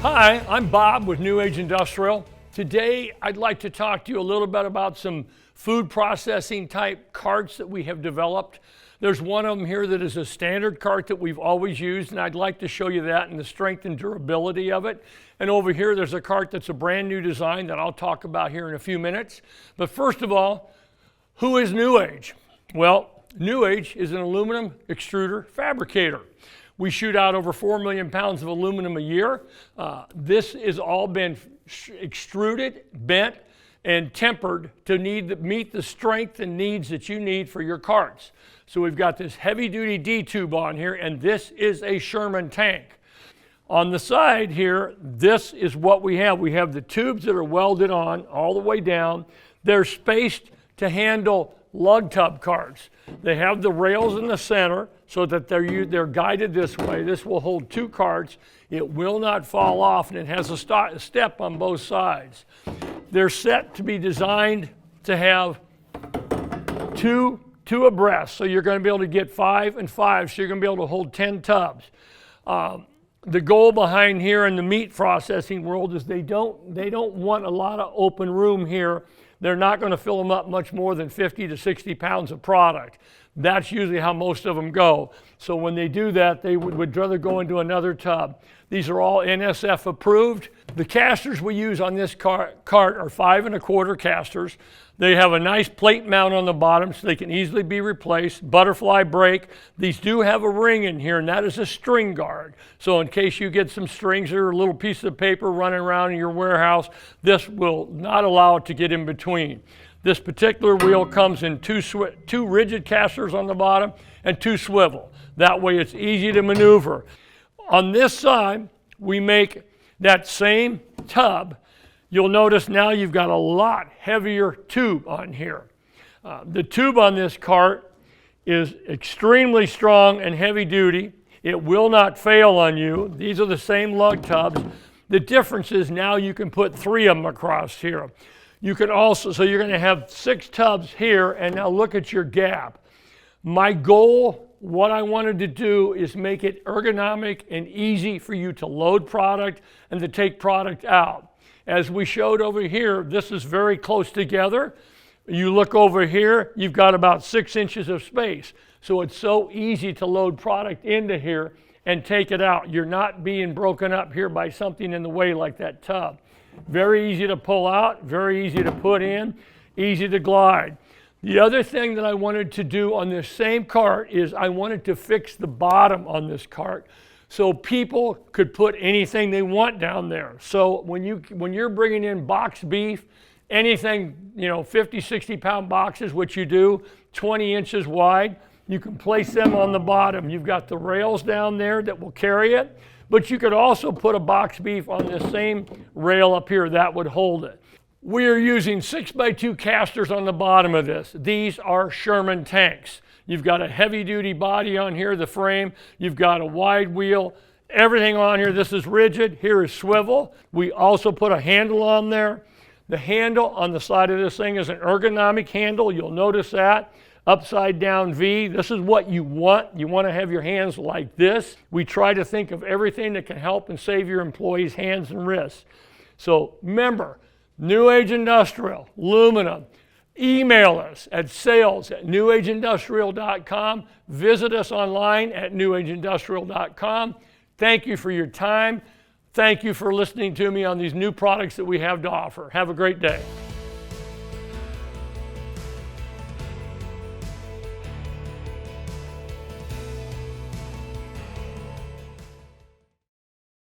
Hi, I'm Bob with New Age Industrial. Today, I'd like to talk to you a little bit about some food processing type carts that we have developed. There's one of them here that is a standard cart that we've always used, and I'd like to show you that and the strength and durability of it. And over here, there's a cart that's a brand new design that I'll talk about here in a few minutes. But first of all, who is New Age? Well, New Age is an aluminum extruder fabricator. We shoot out over 4 million pounds of aluminum a year. This has all been extruded, bent, and tempered to meet the strength and needs that you need for your carts. So we've got this heavy-duty D-tube on here, and this is a Sherman tank. On the side here, this is what we have. We have the tubes that are welded on all the way down. They're spaced to handle lug tub carts. They have the rails in the center so that they're guided this way. This will hold 2 carts. It will not fall off, and it has a step on both sides. They're set to be designed to have two abreast, so you're going to be able to get 5 and 5, so you're going to be able to hold 10 tubs. The goal behind here in the meat processing world is they don't want a lot of open room here. They're not going to fill them up much more than 50 to 60 pounds of product. That's usually how most of them go. So when they do that, they would rather go into another tub. These are all NSF approved. The casters we use on this cart are 5 1/4 casters. They have a nice plate mount on the bottom so they can easily be replaced. Butterfly brake. These do have a ring in here, and that is a string guard. So in case you get some strings or a little piece of paper running around in your warehouse, this will not allow it to get in between. This particular wheel comes in two rigid casters on the bottom and 2 swivel. That way it's easy to maneuver. On this side, we make that same tub. You'll notice now you've got a lot heavier tube on here. The tube on this cart is extremely strong and heavy duty. It will not fail on you. These are the same lug tubs. The difference is now you can put 3 of them across here. You can also, so you're going to have 6 tubs here, and now look at your gap. My goal, what I wanted to do is make it ergonomic and easy for you to load product and to take product out. As we showed over here, this is very close together. You look over here, you've got about 6 inches of space. So it's so easy to load product into here and take it out. You're not being broken up here by something in the way like that tub. Very easy to pull out, very easy to put in, easy to glide. The other thing that I wanted to do on this same cart is I wanted to fix the bottom on this cart so people could put anything they want down there. So when you're bringing in boxed beef, anything, 50, 60 pound boxes, which you do, 20 inches wide, you can place them on the bottom. You've got the rails down there that will carry it, but you could also put a boxed beef on this same rail up here that would hold it. We are using 6x2 casters on the bottom of this. These are Sherman tanks. You've got a heavy duty body on here, the frame. You've got a wide wheel, everything on here. This is rigid, here is swivel. We also put a handle on there. The handle on the side of this thing is an ergonomic handle. You'll notice that. Upside down V, this is what you want. You want to have your hands like this. We try to think of everything that can help and save your employees' hands and wrists. So remember, New Age Industrial, aluminum. Email us at sales@newageindustrial.com. Visit us online at newageindustrial.com. Thank you for your time. Thank you for listening to me on these new products that we have to offer. Have a great day.